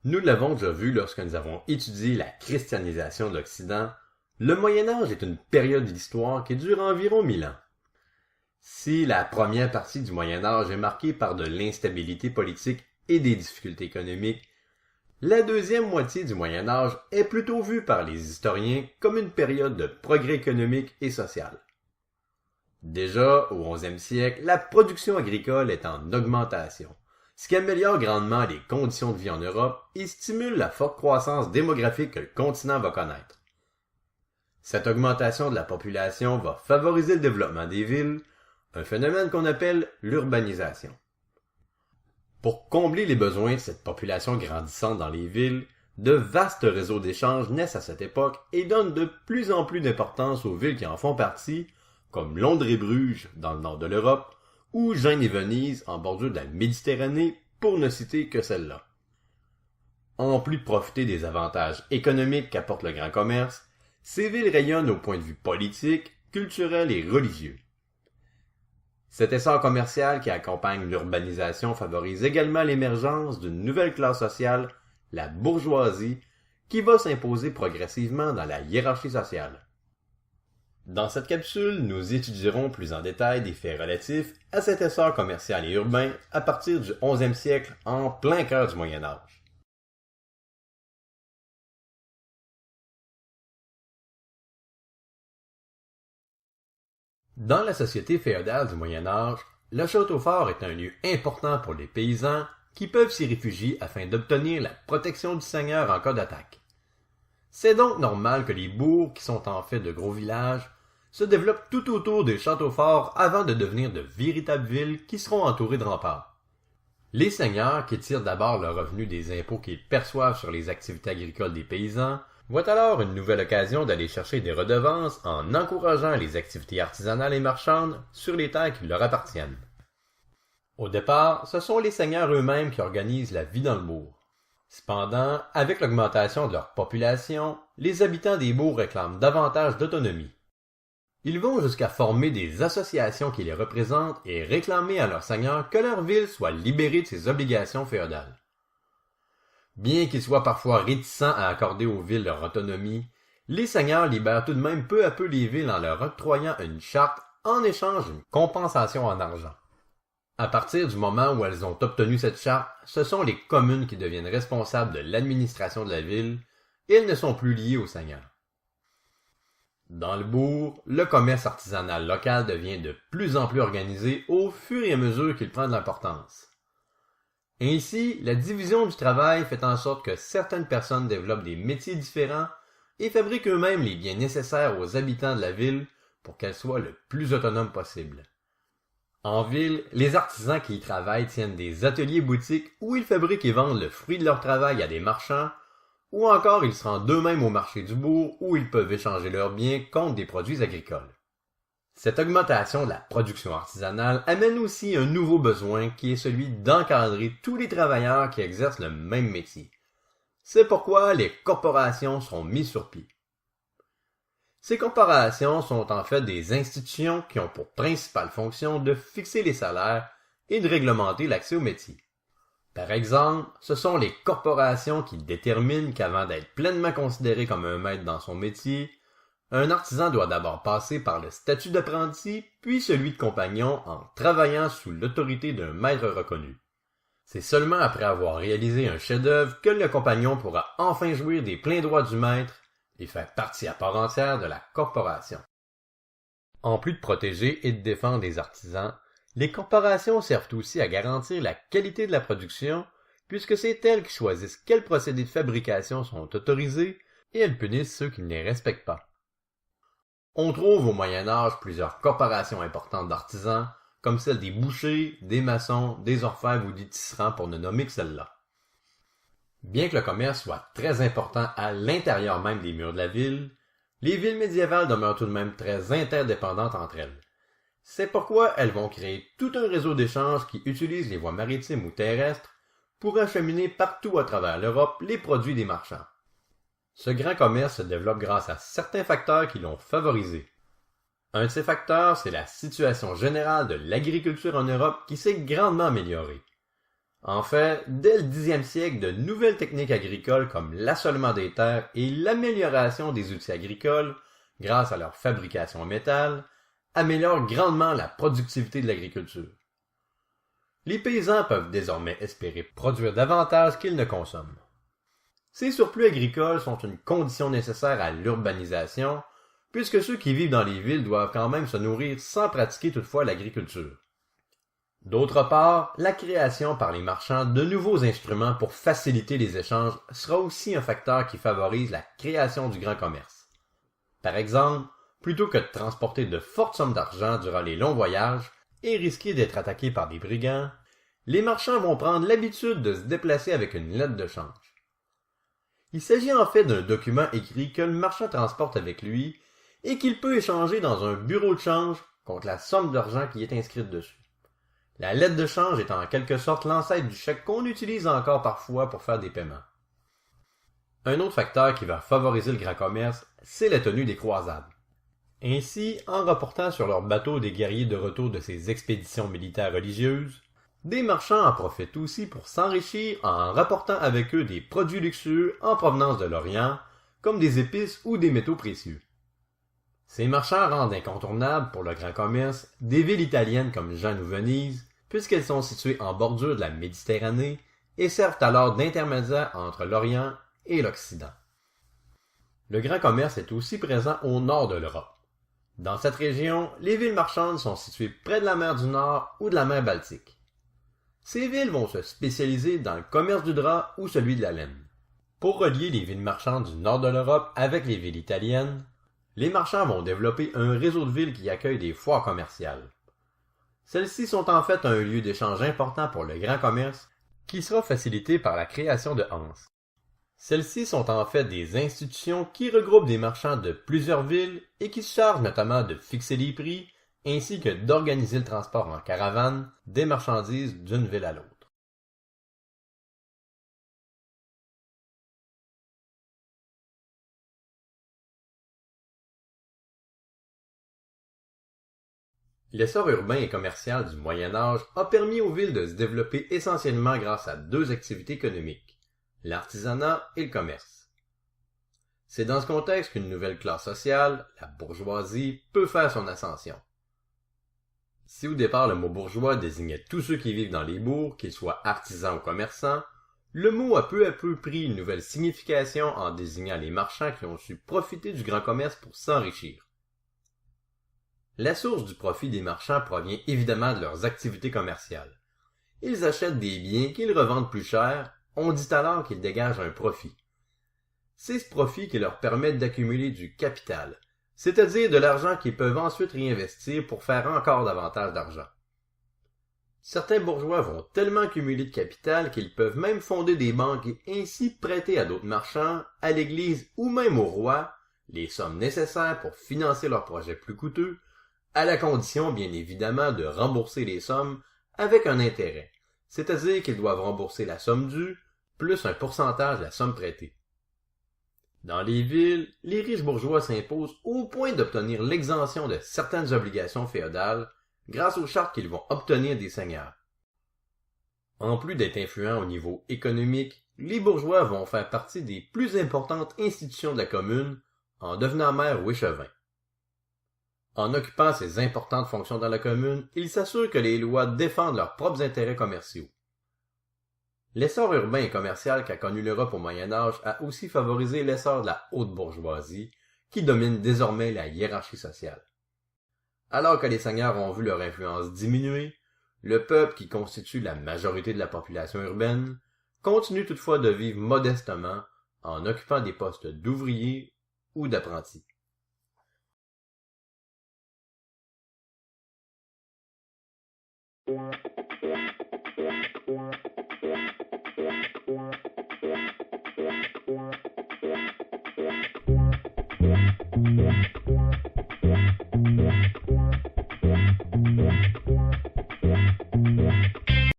Nous l'avons déjà vu lorsque nous avons étudié la christianisation de l'Occident, le Moyen-Âge est une période de l'histoire qui dure environ 1000 ans. Si la première partie du Moyen-Âge est marquée par de l'instabilité politique et des difficultés économiques, la deuxième moitié du Moyen-Âge est plutôt vue par les historiens comme une période de progrès économique et social. Déjà, au XIe siècle, la production agricole est en augmentation, ce qui améliore grandement les conditions de vie en Europe et stimule la forte croissance démographique que le continent va connaître. Cette augmentation de la population va favoriser le développement des villes, un phénomène qu'on appelle l'urbanisation. Pour combler les besoins de cette population grandissante dans les villes, de vastes réseaux d'échanges naissent à cette époque et donnent de plus en plus d'importance aux villes qui en font partie, comme Londres et Bruges dans le nord de l'Europe, ou Gênes et Venise en bordure de la Méditerranée, pour ne citer que celle-là. En plus de profiter des avantages économiques qu'apporte le grand commerce, ces villes rayonnent au point de vue politique, culturel et religieux. Cet essor commercial qui accompagne l'urbanisation favorise également l'émergence d'une nouvelle classe sociale, la bourgeoisie, qui va s'imposer progressivement dans la hiérarchie sociale. Dans cette capsule, nous étudierons plus en détail des faits relatifs à cet essor commercial et urbain à partir du XIe siècle en plein cœur du Moyen Âge. Dans la société féodale du Moyen Âge, le château fort est un lieu important pour les paysans qui peuvent s'y réfugier afin d'obtenir la protection du seigneur en cas d'attaque. C'est donc normal que les bourgs, qui sont en fait de gros villages, se développent tout autour des châteaux forts avant de devenir de véritables villes qui seront entourées de remparts. Les seigneurs, qui tirent d'abord leur revenu des impôts qu'ils perçoivent sur les activités agricoles des paysans, voient alors une nouvelle occasion d'aller chercher des redevances en encourageant les activités artisanales et marchandes sur les terres qui leur appartiennent. Au départ, ce sont les seigneurs eux-mêmes qui organisent la vie dans le bourg. Cependant, avec l'augmentation de leur population, les habitants des bourgs réclament davantage d'autonomie. Ils vont jusqu'à former des associations qui les représentent et réclamer à leurs seigneurs que leur ville soit libérée de ses obligations féodales. Bien qu'ils soient parfois réticents à accorder aux villes leur autonomie, les seigneurs libèrent tout de même peu à peu les villes en leur octroyant une charte en échange d'une compensation en argent. À partir du moment où elles ont obtenu cette charte, ce sont les communes qui deviennent responsables de l'administration de la ville et elles ne sont plus liées aux seigneurs. Dans le bourg, le commerce artisanal local devient de plus en plus organisé au fur et à mesure qu'il prend de l'importance. Ainsi, la division du travail fait en sorte que certaines personnes développent des métiers différents et fabriquent eux-mêmes les biens nécessaires aux habitants de la ville pour qu'elle soit le plus autonome possible. En ville, les artisans qui y travaillent tiennent des ateliers-boutiques où ils fabriquent et vendent le fruit de leur travail à des marchands, ou encore ils se rendent d'eux-mêmes au marché du bourg où ils peuvent échanger leurs biens contre des produits agricoles. Cette augmentation de la production artisanale amène aussi un nouveau besoin qui est celui d'encadrer tous les travailleurs qui exercent le même métier. C'est pourquoi les corporations sont mises sur pied. Ces corporations sont en fait des institutions qui ont pour principale fonction de fixer les salaires et de réglementer l'accès au métier. Par exemple, ce sont les corporations qui déterminent qu'avant d'être pleinement considéré comme un maître dans son métier, un artisan doit d'abord passer par le statut d'apprenti, puis celui de compagnon en travaillant sous l'autorité d'un maître reconnu. C'est seulement après avoir réalisé un chef-d'œuvre que le compagnon pourra enfin jouir des pleins droits du maître et faire partie à part entière de la corporation. En plus de protéger et de défendre les artisans, les corporations servent aussi à garantir la qualité de la production, puisque c'est elles qui choisissent quels procédés de fabrication sont autorisés et elles punissent ceux qui ne les respectent pas. On trouve au Moyen Âge plusieurs corporations importantes d'artisans, comme celles des bouchers, des maçons, des orfèvres ou des tisserands pour ne nommer que celles-là. Bien que le commerce soit très important à l'intérieur même des murs de la ville, les villes médiévales demeurent tout de même très interdépendantes entre elles. C'est pourquoi elles vont créer tout un réseau d'échanges qui utilise les voies maritimes ou terrestres pour acheminer partout à travers l'Europe les produits des marchands. Ce grand commerce se développe grâce à certains facteurs qui l'ont favorisé. Un de ces facteurs, c'est la situation générale de l'agriculture en Europe qui s'est grandement améliorée. En fait, dès le 10e siècle, de nouvelles techniques agricoles comme l'assolement des terres et l'amélioration des outils agricoles, grâce à leur fabrication en métal, améliorent grandement la productivité de l'agriculture. Les paysans peuvent désormais espérer produire davantage qu'ils ne consomment. Ces surplus agricoles sont une condition nécessaire à l'urbanisation, puisque ceux qui vivent dans les villes doivent quand même se nourrir sans pratiquer toutefois l'agriculture. D'autre part, la création par les marchands de nouveaux instruments pour faciliter les échanges sera aussi un facteur qui favorise la création du grand commerce. Par exemple, plutôt que de transporter de fortes sommes d'argent durant les longs voyages et risquer d'être attaqués par des brigands, les marchands vont prendre l'habitude de se déplacer avec une lettre de change. Il s'agit en fait d'un document écrit que le marchand transporte avec lui et qu'il peut échanger dans un bureau de change contre la somme d'argent qui est inscrite dessus. La lettre de change est en quelque sorte l'ancêtre du chèque qu'on utilise encore parfois pour faire des paiements. Un autre facteur qui va favoriser le grand commerce, c'est la tenue des croisades. Ainsi, en rapportant sur leurs bateaux des guerriers de retour de ces expéditions militaires religieuses, des marchands en profitent aussi pour s'enrichir en rapportant avec eux des produits luxueux en provenance de l'Orient, comme des épices ou des métaux précieux. Ces marchands rendent incontournables pour le grand commerce des villes italiennes comme Gênes ou Venise, puisqu'elles sont situées en bordure de la Méditerranée et servent alors d'intermédiaire entre l'Orient et l'Occident. Le grand commerce est aussi présent au nord de l'Europe. Dans cette région, les villes marchandes sont situées près de la mer du Nord ou de la mer Baltique. Ces villes vont se spécialiser dans le commerce du drap ou celui de la laine. Pour relier les villes marchandes du nord de l'Europe avec les villes italiennes, les marchands vont développer un réseau de villes qui accueillent des foires commerciales. Celles-ci sont en fait un lieu d'échange important pour le grand commerce qui sera facilité par la création de Hanse. Celles-ci sont en fait des institutions qui regroupent des marchands de plusieurs villes et qui se chargent notamment de fixer les prix ainsi que d'organiser le transport en caravane des marchandises d'une ville à l'autre. L'essor urbain et commercial du Moyen Âge a permis aux villes de se développer essentiellement grâce à deux activités économiques, l'artisanat et le commerce. C'est dans ce contexte qu'une nouvelle classe sociale, la bourgeoisie, peut faire son ascension. Si au départ le mot bourgeois désignait tous ceux qui vivent dans les bourgs, qu'ils soient artisans ou commerçants, le mot a peu à peu pris une nouvelle signification en désignant les marchands qui ont su profiter du grand commerce pour s'enrichir. La source du profit des marchands provient évidemment de leurs activités commerciales. Ils achètent des biens qu'ils revendent plus cher, on dit alors qu'ils dégagent un profit. C'est ce profit qui leur permet d'accumuler du capital, c'est-à-dire de l'argent qu'ils peuvent ensuite réinvestir pour faire encore davantage d'argent. Certains bourgeois vont tellement accumuler de capital qu'ils peuvent même fonder des banques et ainsi prêter à d'autres marchands, à l'Église ou même au roi les sommes nécessaires pour financer leurs projets plus coûteux, à la condition bien évidemment de rembourser les sommes avec un intérêt, c'est-à-dire qu'ils doivent rembourser la somme due plus un pourcentage de la somme prêtée. Dans les villes, les riches bourgeois s'imposent au point d'obtenir l'exemption de certaines obligations féodales grâce aux chartes qu'ils vont obtenir des seigneurs. En plus d'être influents au niveau économique, les bourgeois vont faire partie des plus importantes institutions de la commune en devenant maires ou échevins. En occupant ces importantes fonctions dans la commune, ils s'assurent que les lois défendent leurs propres intérêts commerciaux. L'essor urbain et commercial qu'a connu l'Europe au Moyen Âge a aussi favorisé l'essor de la haute bourgeoisie, qui domine désormais la hiérarchie sociale. Alors que les seigneurs ont vu leur influence diminuer, le peuple qui constitue la majorité de la population urbaine continue toutefois de vivre modestement en occupant des postes d'ouvriers ou d'apprentis.